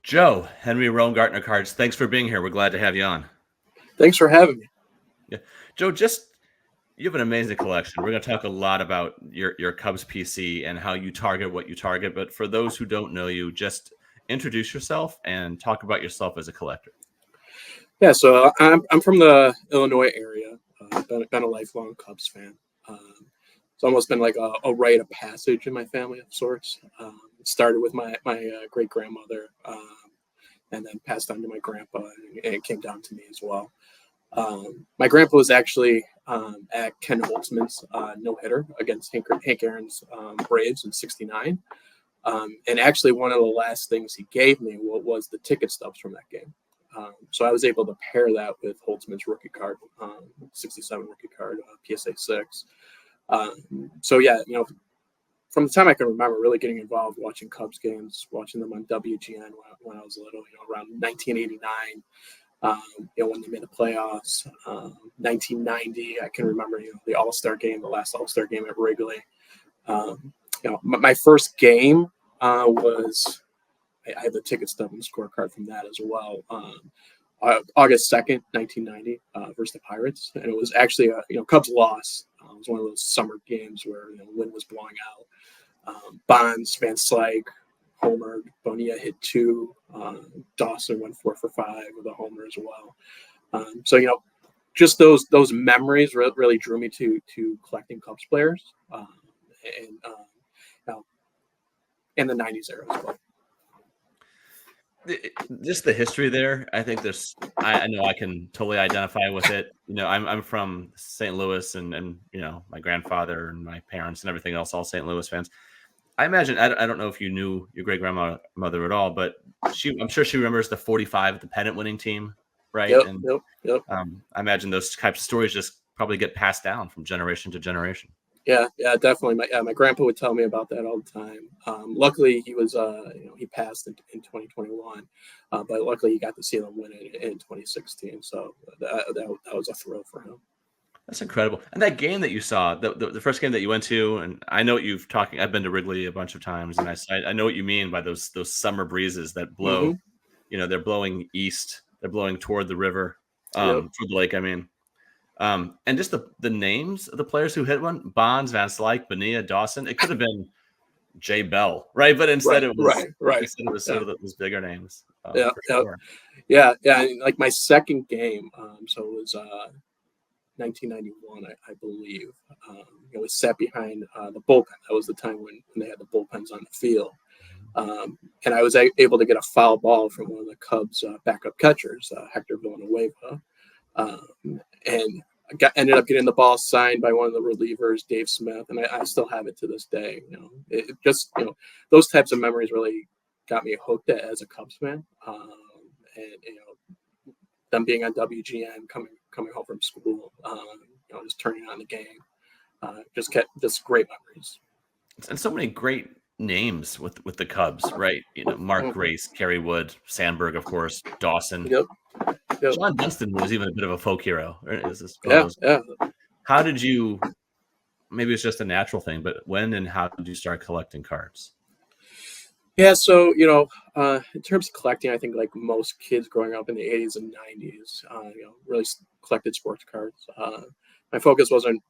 Joe, Henry Roan Cards, thanks for being here. We're glad to have you on. Thanks for having me. Yeah. Joe, you have an amazing collection. We're going to talk a lot about your Cubs PC and how you target what you target. But for those who don't know you, just introduce yourself and talk about yourself as a collector. Yeah, so I'm from the Illinois area. Been a lifelong Cubs fan. It's almost been like a rite of passage in my family of sorts. It started with my great grandmother, and then passed on to my grandpa, and it came down to me as well. My grandpa was actually at Ken Holtzman's no hitter against Hank Aaron's Braves in '69. And actually, one of the last things he gave me was the ticket stubs from that game. So I was able to pair that with Holtzman's rookie card, 67 rookie card, PSA 6. So yeah, from the time I can remember, really getting involved watching Cubs games, watching them on WGN when I was little, around 1989. When they made the playoffs, 1990, I can remember, the All-Star game, the last All-Star game at Wrigley. My first game was, I had the ticket stub and scorecard from that as well. August 2nd, 1990, versus the Pirates. And it was actually Cubs loss. It was one of those summer games where the wind was blowing out. Bonds, Van Slyke, homered. Bonilla hit 2. Dawson went 4 for 5 with a homer as well. So just those memories really drew me to collecting Cubs players, and the '90s era as well. Just the history there, I think I know I can totally identify with it. I'm from St. Louis, and my grandfather and my parents and everything else, all St. Louis fans. I imagine, I don't know if you knew your great grandmother at all, but I'm sure she remembers the 45, the pennant winning team, right? Yep. I imagine those types of stories just probably get passed down from generation to generation. Yeah, definitely. My grandpa would tell me about that all the time. Luckily, he was he passed in 2021, but luckily he got to see them win it in 2016. So that was a thrill for him. That's incredible. And that game that you saw, the first game that you went to, and I know what I've been to Wrigley a bunch of times, and I know what you mean by those summer breezes that blow. Mm-hmm. They're blowing east, they're blowing toward the river, Yep. toward the lake. I mean, and just the names of the players who hit one: Bonds, Van Slyke, Bonilla, Dawson. It could have been Jay Bell, right? But instead it was right. Instead it was sort of those bigger names. Yeah. Sure. Yeah. Like my second game, so it was 1991, I believe. We sat behind the bullpen. That was the time when they had the bullpens on the field. And I was able to get a foul ball from one of the Cubs' backup catchers, Hector Villanueva. And ended up getting the ball signed by one of the relievers, Dave Smith. And I still have it to this day. It just, those types of memories really got me hooked as a Cubs fan. And them being on WGN, coming home from school, just turning on the game, just great memories. And so many great names with the Cubs, right? Mark Grace, Kerry Wood, Sandberg, of course, Dawson. Yep. John Dunston was even a bit of a folk hero. Yeah. How did you? Maybe it's just a natural thing, but when and how did you start collecting cards? Yeah, so in terms of collecting, I think like most kids growing up in the '80s and '90s, really collected sports cards. My focus wasn't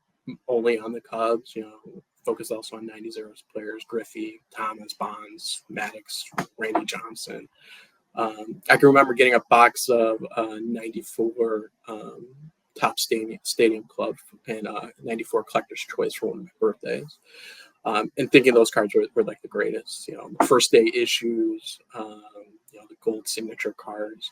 only on the Cubs, focused also on '90s era players: Griffey, Thomas, Bonds, Maddox, Randy Johnson. I can remember getting a box of '94 Top Stadium Club and '94 Collector's Choice for one of my birthdays. And thinking those cards were like the greatest, first day issues, the gold signature cards.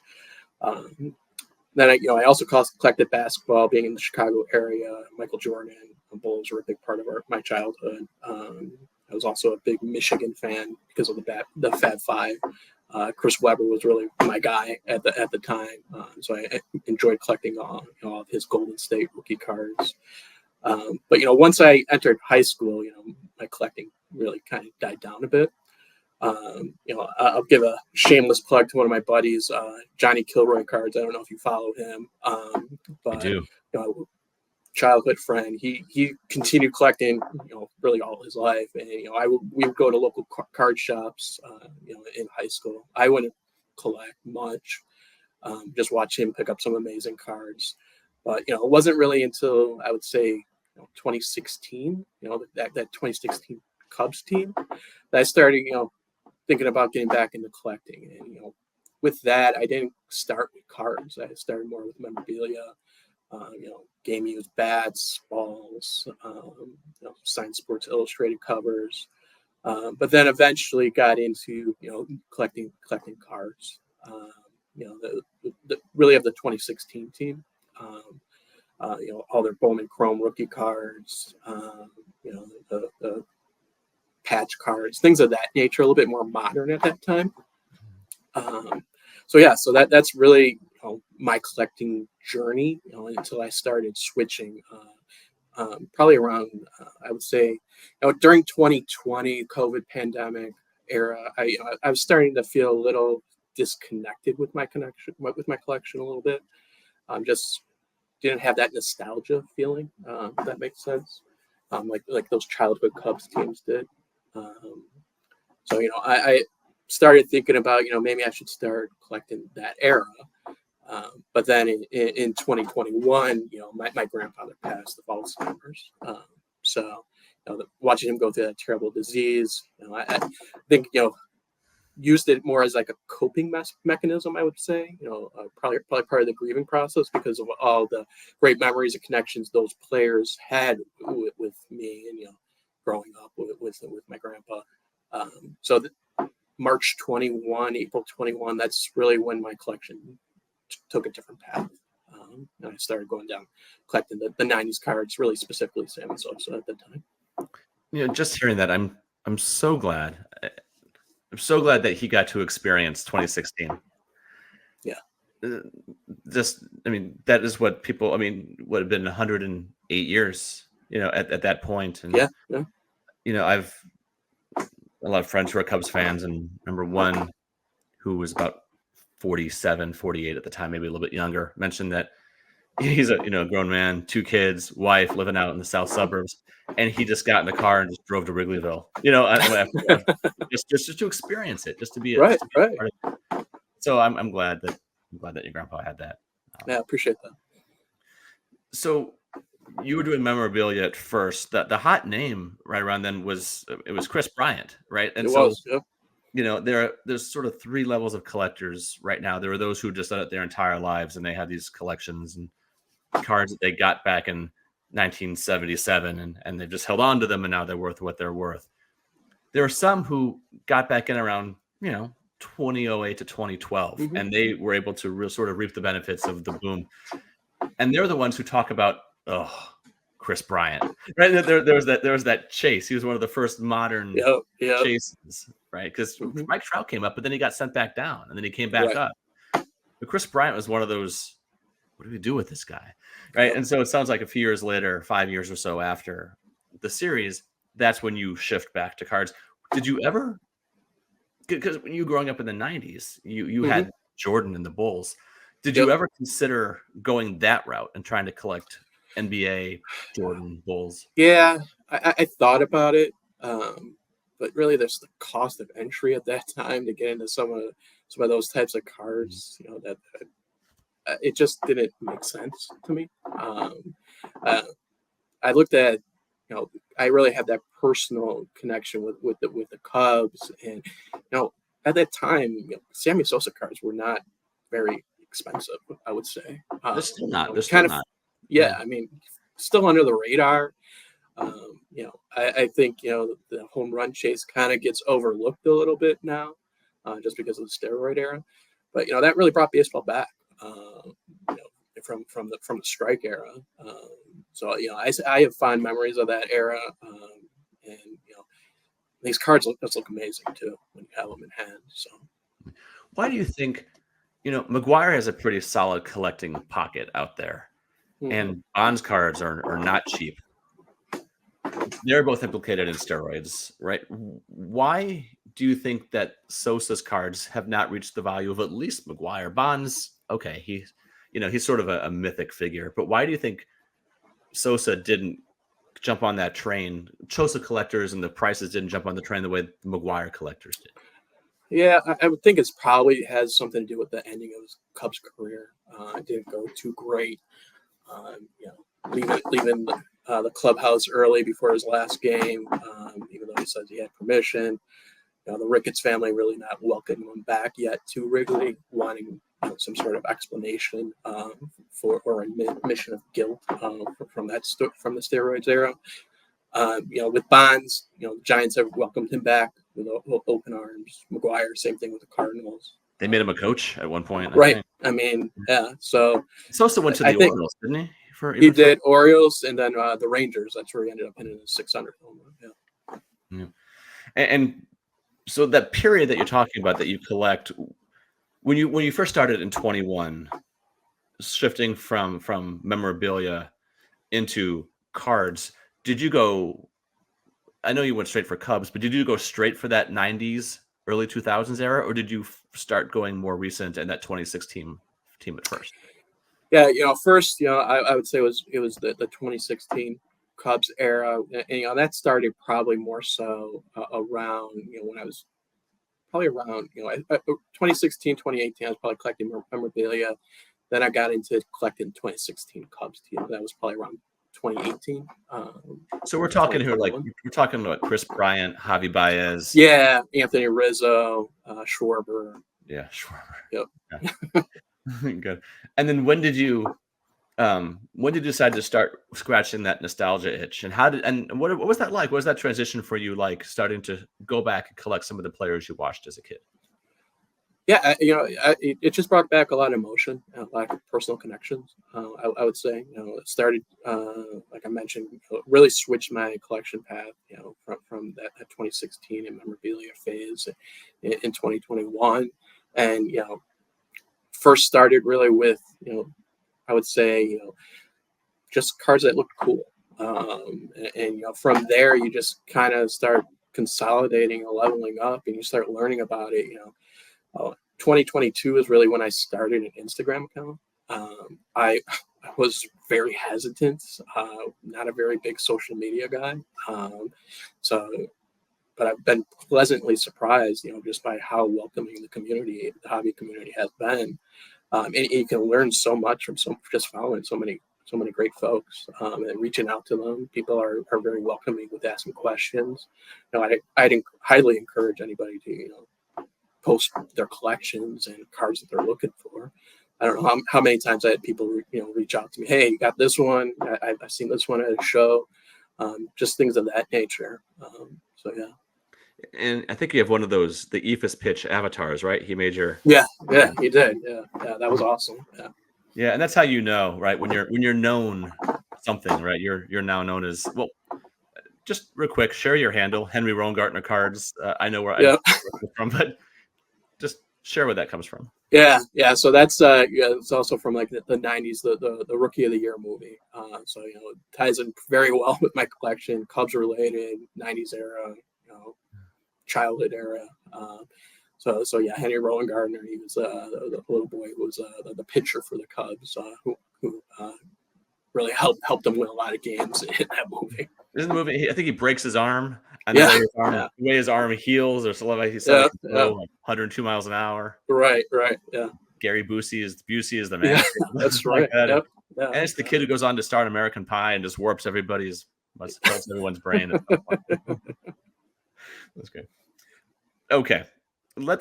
Then I also collected basketball, being in the Chicago area. Michael Jordan and Bulls were a big part of my childhood. I was also a big Michigan fan because of the Fab Five. Chris Webber was really my guy at the time, so I enjoyed collecting all of his Golden State rookie cards. But once I entered high school, my collecting really kind of died down a bit. I'll give a shameless plug to one of my buddies, Johnny Kilroy cards. I don't know if you follow him, but I do. Childhood friend. He continued collecting, really all his life. And we would go to local card shops, in high school. I wouldn't collect much. Just watch him pick up some amazing cards. But it wasn't really until I would say 2016, that 2016 Cubs team, that I started thinking about getting back into collecting. And with that, I didn't start with cards. I started more with memorabilia. Game used bats, balls, signed Sports Illustrated covers. But then eventually got into collecting cards. Really of the 2016 team. All their Bowman Chrome rookie cards. The patch cards, things of that nature, a little bit more modern at that time. So that's really my collecting journey until I started switching. Probably around I would say during 2020 COVID pandemic era, I was starting to feel a little disconnected with my collection a little bit. Just didn't have that nostalgia feeling. If that makes sense. Like those childhood Cubs teams did. So I started thinking about maybe I should start collecting that era. But then in 2021, my grandfather passed of Alzheimer's. So watching him go through that terrible disease, I think used it more as like a coping mechanism, I would say. Probably part of the grieving process because of all the great memories and connections those players had with me and growing up with my grandpa. So March 21, April 21, that's really when my collection took a different path. And I started going down collecting the 90s cards, really specifically Sammy Sosa at the time. Just hearing that, I'm so glad. I'm so glad that he got to experience 2016. Yeah. That is what people, would have been 108 years, at that point. And, yeah. I've a lot of friends who are Cubs fans, and remember one who was about 47, 48 at the time, maybe a little bit younger, mentioned that he's a grown man, 2 kids, wife, living out in the south suburbs, and he just got in the car and just drove to Wrigleyville. Just to experience it, just to be right. Part of it. So I'm glad that your grandpa had that. Yeah, I appreciate that. So you were doing memorabilia at first. The hot name right around then was Chris Bryant, right? And there's sort of 3 levels of collectors right now. There are those who just done it their entire lives and they have these collections and cards that they got back in 1977 and they've just held on to them and now they're worth what they're worth. There are some who got back in around 2008 to 2012 and they were able to sort of reap the benefits of the boom. And they're the ones who talk about Chris Bryant, right? There was that chase. He was one of the first modern chases, right? Because Mike Trout came up, but then he got sent back down, and then he came back up. But Chris Bryant was one of those. What do we do with this guy, right? And so it sounds like a few years later, 5 years or so after the series, that's when you shift back to cards. Did you ever? Because when you were growing up in the 90s, you had Jordan and the Bulls. Did you ever consider going that route and trying to collect NBA, Jordan, Bulls? Yeah, I thought about it, but really, there's the cost of entry at that time to get into some of those types of cards. That it just didn't make sense to me. I looked at, I really had that personal connection with the Cubs, and at that time, Sammy Sosa cards were not very expensive, I would say. They're still not. They're still not. Yeah, still under the radar. I think the home run chase kind of gets overlooked a little bit now, just because of the steroid era. But that really brought baseball back. From the strike era. So I have fond memories of that era, and these cards look amazing too when you have them in hand. So why do you think McGwire has a pretty solid collecting pocket out there, and Bonds cards are not cheap. They're both implicated in steroids, right? Why do you think that Sosa's cards have not reached the value of at least McGwire? Bonds, okay, he's sort of a mythic figure, but why do you think Sosa didn't jump on that train? Sosa collectors and the prices didn't jump on the train the way the McGwire collectors did. Yeah, I would think it's probably has something to do with the ending of his Cubs career. It didn't go too great. You know, leaving the clubhouse early before his last game, even though he says he had permission. You know, the Ricketts family really not welcoming him back yet to Wrigley, wanting some sort of explanation for or admission of guilt from from the steroids era. You know, with Bonds, you know, the Giants have welcomed him back with open arms. McGuire, same thing with the Cardinals. They made him a coach at one point, I Right. think. I mean, yeah. So Sosa went to I the think Orioles, didn't he? For he even for did Orioles and then the Rangers. That's where he ended up hitting his 600 home run. Yeah. yeah. And so that period that you're talking about that you collect when you first started in 21, shifting from memorabilia into cards, did you go? I know you went straight for Cubs, but did you go straight for that 90s, early 2000s era, or did you start going more recent and that 2016 team at first? Yeah, you know, first, you know, I would say it was the 2016 Cubs era, and you know that started probably more so around you know when I was probably around you know 2016 2018 I was probably collecting memorabilia. Then I got into collecting 2016 Cubs team. That was probably around 2018 So we're to talking here, like 2021. we're talking about Chris Bryant, Javi Baez. Yeah, Anthony Rizzo, Schwarber. Yeah, sure. Yep. Yeah. Good. And then when did you decide to start scratching that nostalgia itch? And how did and what was that like? What was that transition for you like starting to go back and collect some of the players you watched as a kid? Yeah, you know, it just brought back a lot of emotion, and a lot of personal connections. I would say, you know, it started, like I mentioned, really switched my collection path, you know, from that 2016 and memorabilia phase in 2021, and you know, first started really with, you know, I would say, you know, just cards that looked cool, and you know, from there you just kind of start consolidating and leveling up, and you start learning about it, you know. 2022 is really when I started an Instagram account. I was very hesitant, not a very big social media guy. Um, so, but I've been pleasantly surprised, you know, just by how welcoming the hobby community has been. And you can learn so much from just following so many great folks and reaching out to them. People are very welcoming with asking questions. You know, I'd highly encourage anybody to, you know, post their collections and cards that they're looking for. I don't know how many times I had people you know reach out to me. Hey, you got this one? I've seen this one at a show. Just things of that nature. So yeah, And I think you have one of those the EFIS pitch avatars, right? He made your yeah, he did. Yeah, that was awesome. Yeah, yeah, and that's how you know, right? When you're known something, right? You're now known as well. Just real quick, share your handle, Henry Rowengartner Cards. I know where I yeah, from, but just share where that comes from. yeah. So that's yeah, it's also from like the 90s, the Rookie of the Year movie. So you know, it ties in very well with my collection, Cubs related, 90s era, you know, childhood era. So yeah, Henry Rowan Gardner, he was the little boy who was the pitcher for the Cubs, who really helped them win a lot of games in that movie. Isn't the movie? I think he breaks his arm, and Yeah, the way his arm heals, or so like he said, yeah, like, yeah. 102 miles an hour. Right, yeah, Gary Busey is the yeah. manager, That's like right. that, Yep. Yeah, and it's the kid who goes on to start American Pie and just warps everyone's brain. At some point. That's great. Okay,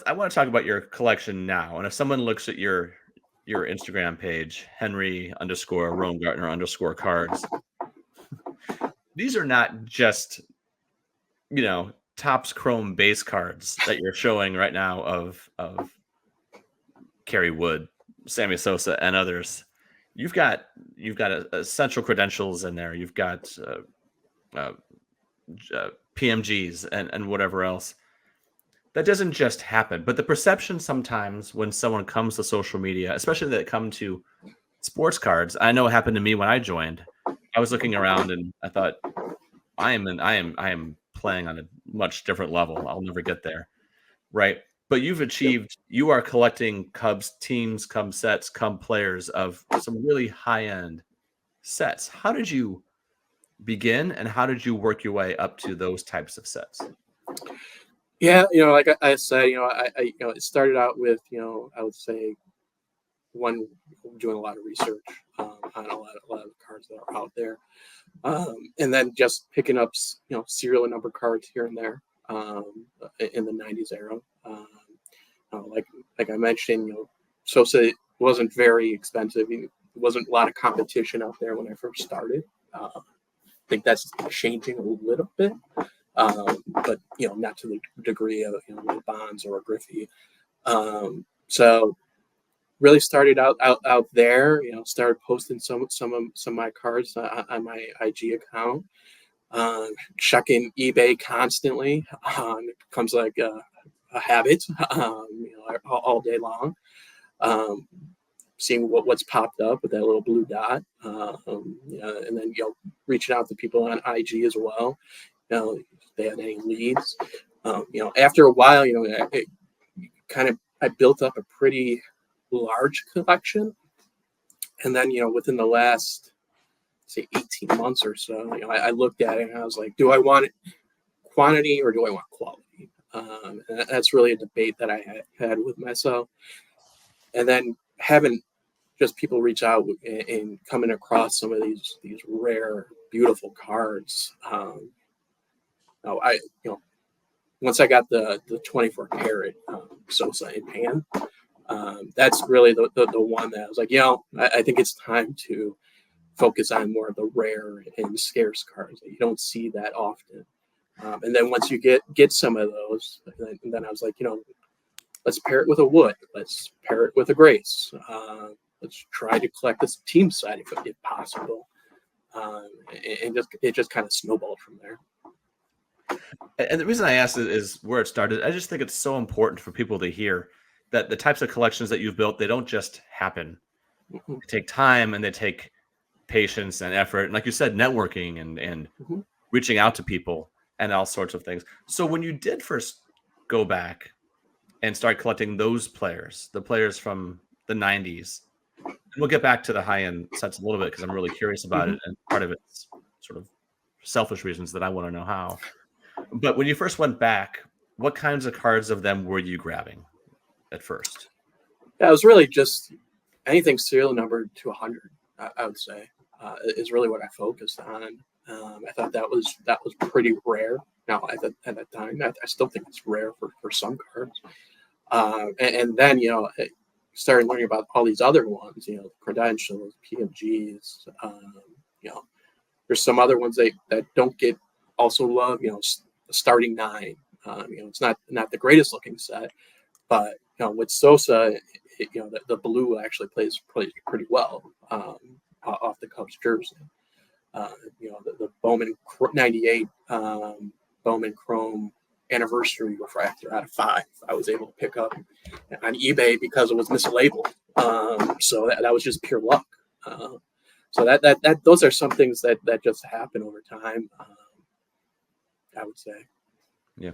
I want to talk about your collection now, and if someone looks at your Instagram page, Henry underscore Rowengartner underscore cards, these are not just Topps Chrome base cards that you're showing right now of Kerry Wood, Sammy Sosa, and others. You've got essential credentials in there. You've got uh, PMGs and whatever else. That doesn't just happen, but the perception sometimes when someone comes to social media, especially that come to sports cards, I know it happened to me when I joined. I was looking around and I thought, I am playing on a much different level. I'll never get there, right? But yep. you are collecting Cubs teams, Cubs sets, Cubs players of some really high end sets. How did you begin, and how did you work your way up to those types of sets? Yeah, like I said, it started out with, I would say one doing a lot of research on a lot of the cards that are out there, and then just picking up, serial number cards here and there in the '90s era. Like I mentioned, Sosa wasn't very expensive. There wasn't a lot of competition out there when I first started. I think that's changing a little bit, but not to the degree of a Bonds or a Griffey. So really started out there. Started posting some of my cards on my IG account. Checking eBay constantly. It becomes like a habit. All day long. Um, Seeing what's popped up with that little blue dot, and then reaching out to people on IG as well. If they had any leads. After a while, I built up a pretty large collection, and then within the last, say, 18 months or so, I looked at it and I was like, do I want quantity or do I want quality? And that's really a debate that I had with myself, and then having just people reach out and coming across some of these rare, beautiful cards. I once I got the 24 karat Sosa in hand, that's really the one that I was like, I think it's time to focus on more of the rare and scarce cards. You don't see that often. And then once you get some of those, then I was like, let's pair it with a Wood. Let's pair it with a Grace. Let's try to collect this team side if possible. And it just kind of snowballed from there. And the reason I asked is where it started. I just think it's so important for people to hear that the types of collections that you've built, they don't just happen. Mm-hmm. They take time and they take patience and effort. And like you said, networking and Mm-hmm. reaching out to people and all sorts of things. So when you did first go back and start collecting those players, the players from the 90s, and we'll get back to the high-end sets a little bit because I'm really curious about it. And part of it's sort of selfish reasons that I want to know how. But when you first went back, what kinds of cards of them were you grabbing at first? Yeah, it was really just anything serial numbered to 100. I would say is really what I focused on. I thought that was pretty rare. Now at that time, I still think it's rare for some cards. And then I started learning about all these other ones. Credentials, PMGs. There's some other ones that don't get also love. Starting nine. It's not the greatest looking set, but with Sosa, the blue actually plays pretty well off the Cubs jersey. The Bowman 98 Bowman Chrome anniversary refractor out of 5 I was able to pick up on eBay because it was mislabeled. So that was just pure luck. So that those are some things that just happen over time. I would say. Yeah.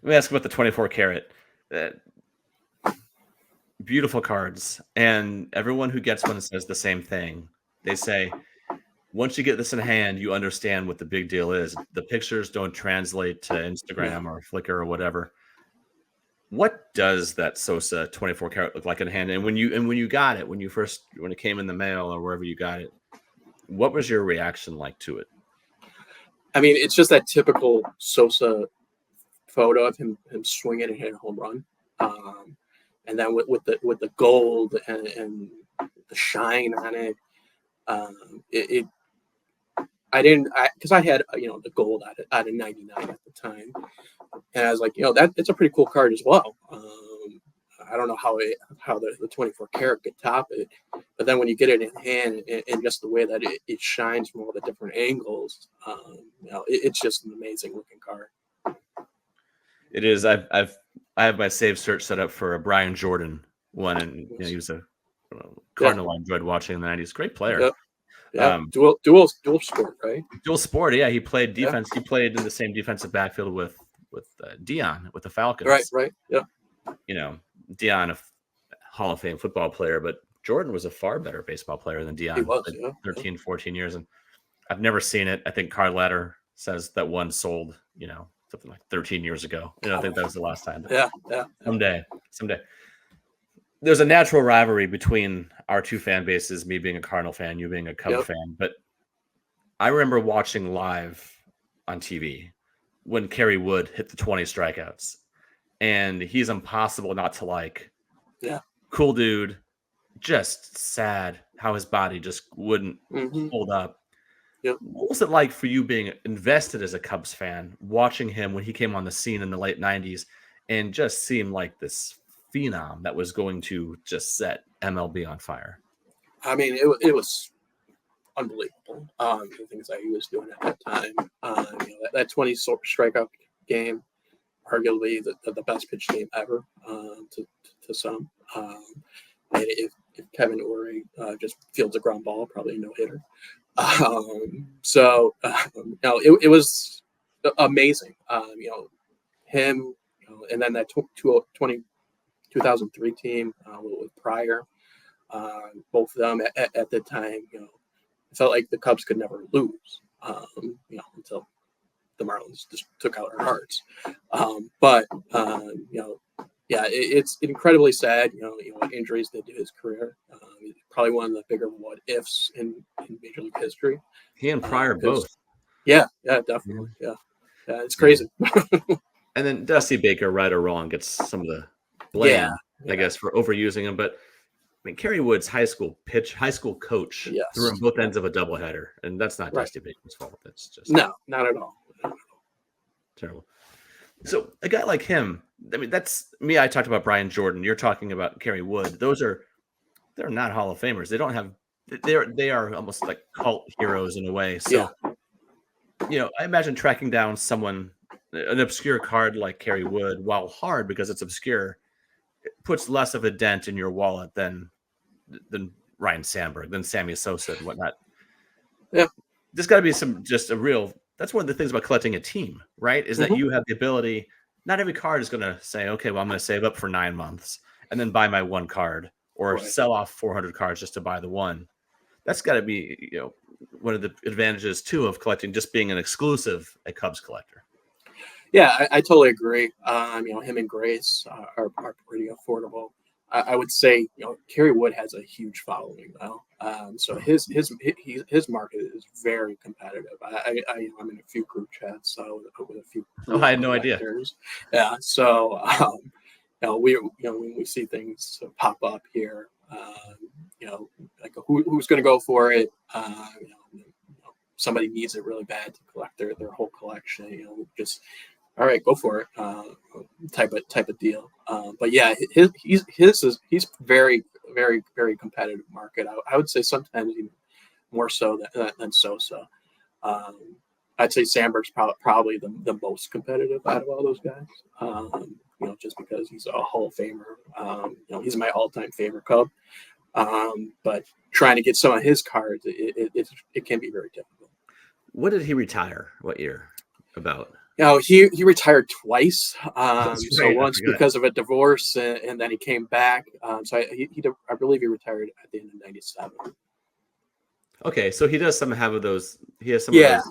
Let me ask about the 24 karat. Beautiful cards. And everyone who gets one says the same thing. They say, once you get this in hand, you understand what the big deal is. The pictures don't translate to Instagram or Flickr or whatever. What does that Sosa 24 karat look like in hand? And when you got it, when it came in the mail or wherever you got it, what was your reaction like to it? I mean, it's just that typical Sosa photo of him swinging and hitting a home run, and then with the gold and the shine on it. Because I had the gold out of 99 at the time, and I was like, it's a pretty cool card as well. I don't know how the 24 karat could top it, but then when you get it in hand and just the way that it shines from all the different angles, it's just an amazing looking card. It is. I have my save search set up for a Brian Jordan one, and he was a Cardinal I enjoyed watching in the 90s. Great player. Yep. Yeah, dual sport, right? Dual sport, yeah. He played defense. Yeah. He played in the same defensive backfield with Dion with the Falcons. Right. Yeah. Dion, a Hall of Fame football player, but Jordan was a far better baseball player than Dion. He was, 14 years, and I've never seen it. I think Card Ladder says that one sold, something like 13 years ago. I think that was the last time. Yeah. Someday. There's a natural rivalry between our two fan bases, me being a Cardinal fan, you being a Cub fan. But I remember watching live on TV when Kerry Wood hit the 20 strikeouts. And he's impossible not to like. Yeah. Cool dude. Just sad how his body just wouldn't hold up. Yep. What was it like for you being invested as a Cubs fan, watching him when he came on the scene in the late 90s and just seemed like this phenom that was going to just set MLB on fire? I mean, it was unbelievable. The things that he was doing at that time. That 20 strikeout game, arguably the best pitch game ever to some. If Kevin Ory just fields a ground ball, probably a no hitter. It was amazing. Him, and then that 2003 team with Pryor, both of them at the time, it felt like the Cubs could never lose, until the Marlins just took out our hearts. It's incredibly sad, what injuries did to his career. Probably one of the bigger what ifs in Major League history. He and Pryor both. Yeah, definitely. Yeah, it's crazy. And then Dusty Baker, right or wrong, gets some of the blame, I guess, for overusing him. But I mean, Kerry Wood's high school coach threw him both ends of a doubleheader, and that's not Dusty Baker's fault. That's just no, not at all. Terrible. So a guy like him, I mean, that's me. I talked about Brian Jordan. You're talking about Kerry Wood. They're not Hall of Famers. They don't have. They are almost like cult heroes in a way. So, I imagine tracking down an obscure card like Kerry Wood, while hard because it's obscure, it puts less of a dent in your wallet than Ryan Sandberg, than Sammy Sosa and whatnot. Yeah, there's got to be that's one of the things about collecting a team, right? Is that you have the ability. Not every card is going to say, okay, well, I'm going to save up for 9 months and then buy my one card, or sell off 400 cards just to buy the one. That's got to be, one of the advantages too of collecting, just being an exclusive a Cubs collector. Yeah, I totally agree. Him and Grace are pretty affordable. I would say, Kerry Wood has a huge following now. So his market is very competitive. I'm in a few group chats with a few. I had no idea. Yeah. So when we see things pop up here, like who's going to go for it? Somebody needs it really bad to collect their whole collection. Just all right, go for it, type of deal. But yeah, he's very, very, very competitive market. I would say sometimes even more so than Sosa. I'd say Sandberg's probably the most competitive out of all those guys. Just because he's a Hall of Famer. He's my all-time favorite Cub. But trying to get some of his cards, it can be very difficult. What did he retire? What year? About? He retired twice. So right, once because of a divorce, and then he came back. I believe he retired at the end of '97. Okay, so he does have those. He has some of those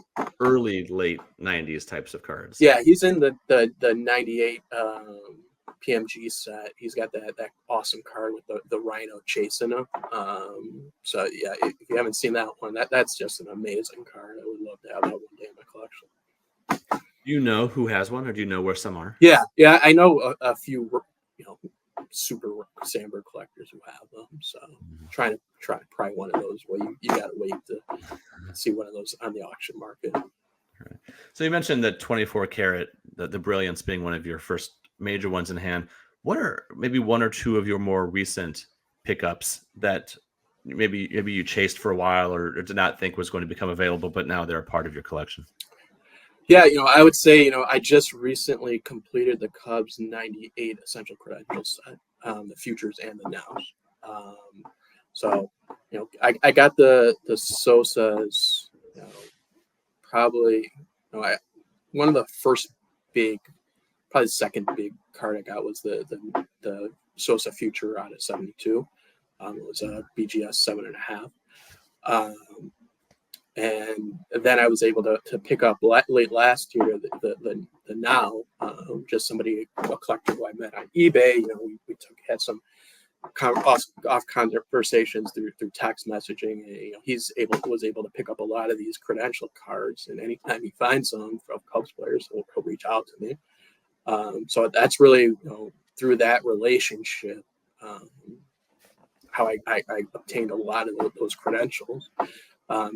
early late '90s types of cards. Yeah, he's in the '98 PMG set. He's got that awesome card with the rhino chasing him. So yeah, if you haven't seen that one, that's just an amazing card. I would love to have that one day in my collection. Do you know who has one, or do you know where some are? Yeah, I know a few, super Sandberg collectors who have them. So try to pry one of those. Well, you got to wait to see one of those on the auction market. Right. So you mentioned the 24 karat, the Brilliance being one of your first major ones in hand. What are maybe one or two of your more recent pickups that maybe you chased for a while or did not think was going to become available, but now they're a part of your collection? Yeah, I would say, I just recently completed the Cubs '98 Essential Credentials set, the futures and the nows. So, I got the Sosas, probably, one of the first big, probably the second big card I got was the Sosa future out of '72. It was a BGS 7.5. And then I was able to pick up late last year the now, just somebody, a collector who I met on eBay. We had some off conversations through text messaging. And, was able to pick up a lot of these credential cards, and anytime he finds some from Cubs players, he'll reach out to me. So that's really through that relationship how I obtained a lot of those credentials.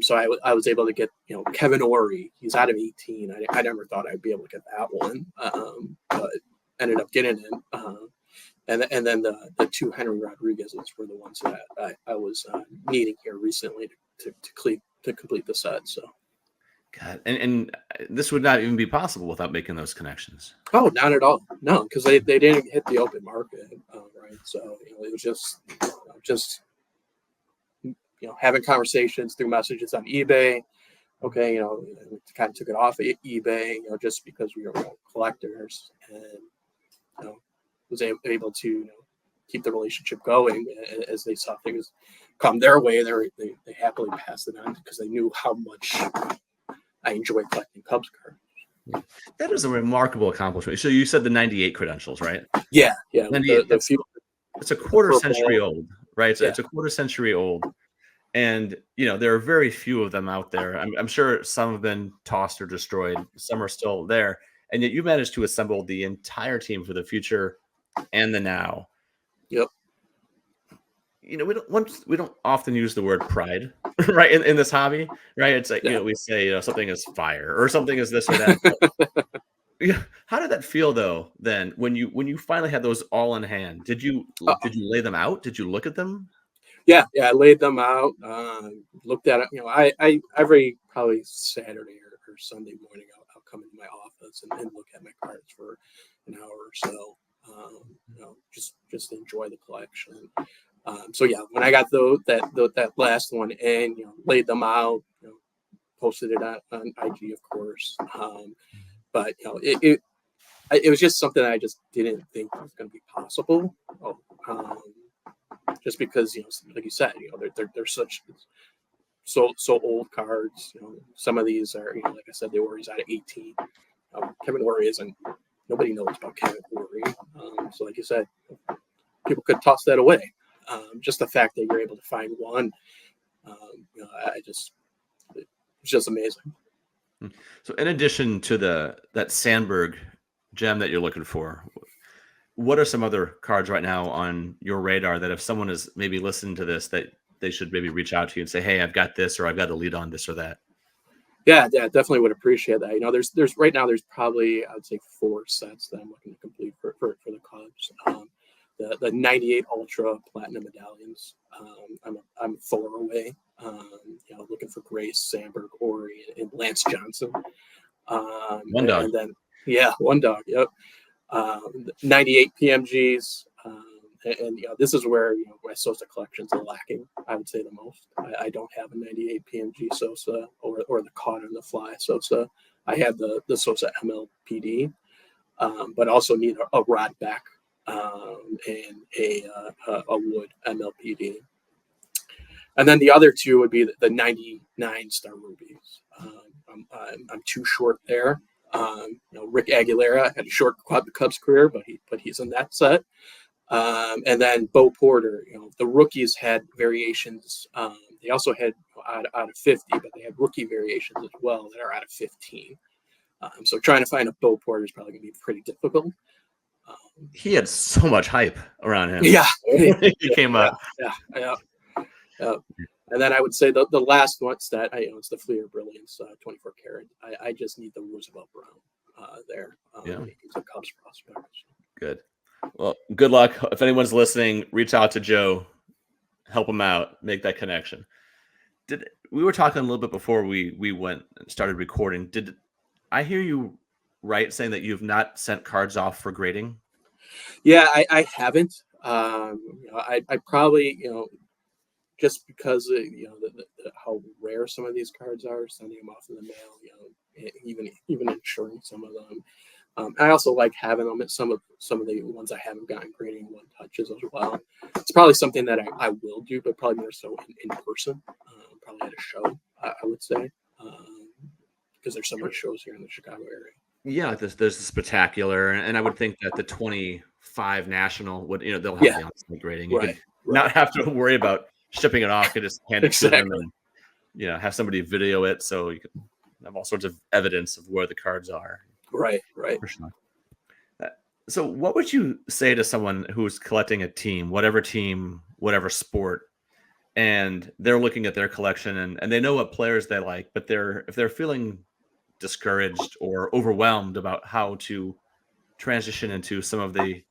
So I was able to get Kevin Ory. He's out of 18. I never thought I'd be able to get that one, but ended up getting it. And then the two Henry Rodriguez's were the ones that I was needing here recently to complete the set. So, God, and this would not even be possible without making those connections. Oh, not at all. No, because they didn't hit the open market, right? So it was just having conversations through messages on eBay. Okay, we kind of took it off of eBay, just because we were collectors, and was able to keep the relationship going. As they saw things come their way, they happily passed it on because they knew how much I enjoy collecting Cubs cards. That is a remarkable accomplishment. So you said the 98 credentials, right? Yeah. It's a quarter century old, right? So it's a quarter century old. And, there are very few of them out there. I'm sure some have been tossed or destroyed. Some are still there. And yet you managed to assemble the entire team for the future and the now. Yep. We don't often use the word pride, right? In this hobby, right? It's like, we say, something is fire or something is this or that. How did that feel though? Then when you finally had those all in hand, did you lay them out? Did you look at them? Yeah, I laid them out, looked at it. I every probably Saturday or Sunday morning, I'll come into my office and look at my cards for an hour or so, just to enjoy the collection. So yeah, when I got that last one and laid them out, posted it on IG, of course. But it was just something I just didn't think was going to be possible. Just because like you said, they're such so old cards. Some of these are like I said, the Ory's out of 18. Kevin Ory isn't. Nobody knows about Kevin Ory. So like you said, people could toss that away. Just the fact that you're able to find one, it's just amazing. So in addition to that Sandberg gem that you're looking for, what are some other cards right now on your radar that if someone is maybe listening to this, that they should maybe reach out to you and say, hey, I've got this, or I've got a lead on this or that? Yeah, definitely would appreciate that. There's right now, there's probably, I would say 4 sets that I'm looking to complete for the Cubs. The 98 Ultra Platinum medallions. I'm 4 away. Looking for Grace, Sandberg, Ory, and Lance Johnson. One dog. And then, one dog. Yep. 98 PMGs. And this is where my Sosa collections are lacking. I would say the most. I don't have a 98 PMG Sosa or the caught on the fly Sosa. I have the Sosa MLPD, but also need a rod back and a wood MLPD. And then the other 2 would be the 99 Star Rubies. I'm too short there. Rick Aguilera had a short Cubs career, but he's in that set. And then Bo Porter, the rookies had variations. They also had out of 50, but they had rookie variations as well that are out of 15. So trying to find a Bo Porter is probably going to be pretty difficult. He had so much hype around him. Yeah. He came up. Yeah. And then I would say the last one that it's the Fleer Brilliance 24 karat. I just need the Roosevelt Brown there. He's a Cubs prospect. Good. Well, good luck. If anyone's listening, reach out to Joe, help him out, make that connection. We were talking a little bit before we went and started recording. Did I hear you right saying that you've not sent cards off for grading? Yeah, I haven't. I probably just because how rare some of these cards are, sending them off in the mail, even insuring some of them. I also like having them at some of the ones I haven't gotten grading 1-touches as well. It's probably something that I will do, but probably more so in person. probably at a show. I would say because there's so many shows here in the Chicago area. Yeah, there's the spectacular, and I would think that the 25 national would, they'll have Yeah, the on-site grading. You right, could not right, have to worry about shipping it off. You could just hand it to them exactly. and have somebody video it, so you could have all sorts of evidence of where the cards are. Right, right. For sure. Uh, So, what would you say to someone who's collecting a team, whatever sport, and they're looking at their collection and they know what players they like, but if they're feeling discouraged or overwhelmed about how to transition into some of the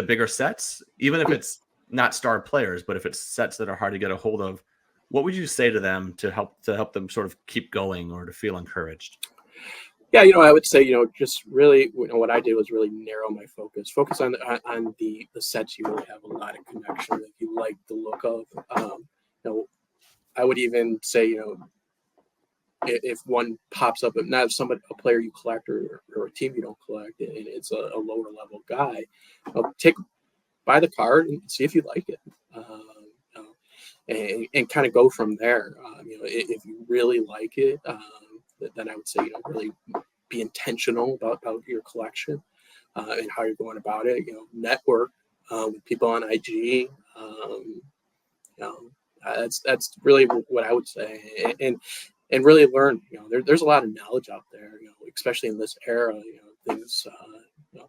bigger sets, even if it's not star players, but if it's sets that are hard to get a hold of, what would you say to them to help them sort of keep going or to feel encouraged? Yeah, I would say, just really, what I did was really narrow my focus on the sets you really have a lot of connection that you like the look of. I would even say, if one pops up, not a player you collect or a team you don't collect, and it's a lower level guy, buy the card and see if you like it, and kind of go from there. If you really like it, then I would say, really be intentional about your collection and how you're going about it. Network with people on IG. That's really what I would say, and really learn. There's a lot of knowledge out there. Especially in this era. Things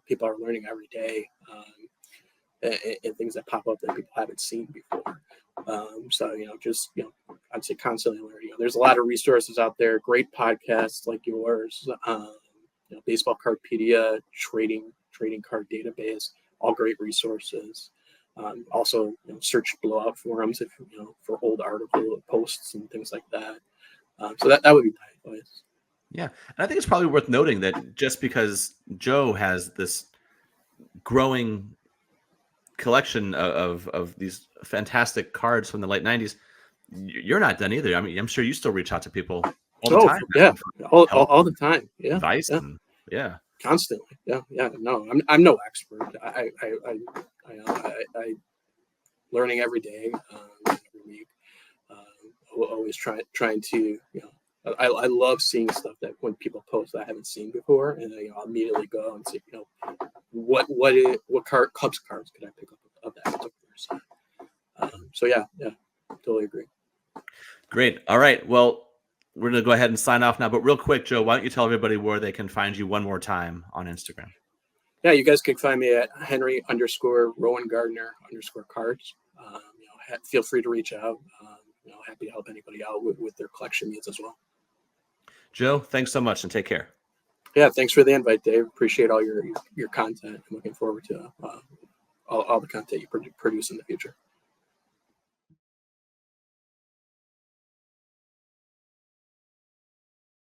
people are learning every day, and things that pop up that people haven't seen before. So just I'd say constantly learning. There's a lot of resources out there. Great podcasts like yours. Baseball Cardpedia, trading card database, all great resources. Also, search blowout forums if for old article posts and things like that. So that would be my advice. Yeah, and I think it's probably worth noting that just because Joe has this growing collection of these fantastic cards from the late 90s, you're not done either. I mean, I'm sure you still reach out to people all the time. Yeah, For help, all the time. Yeah, advice, yeah, and yeah. constantly. Yeah, yeah. No, I'm no expert. I learning every day, every week. Always trying to I love seeing stuff that when people post that I haven't seen before, and I'll immediately go and see what Cubs cards could I pick up of that particular set. So yeah, totally agree. Great. All right. Well, we're going to go ahead and sign off now. But real quick, Joe, why don't you tell everybody where they can find you one more time on Instagram? Yeah, you guys can find me at Henry_Rowan Gardner_cards. Feel free to reach out. Happy to help anybody out with their collection needs as well. Joe, thanks so much and take care. Yeah, thanks for the invite, Dave. Appreciate all your content. I'm looking forward to all the content you produce in the future.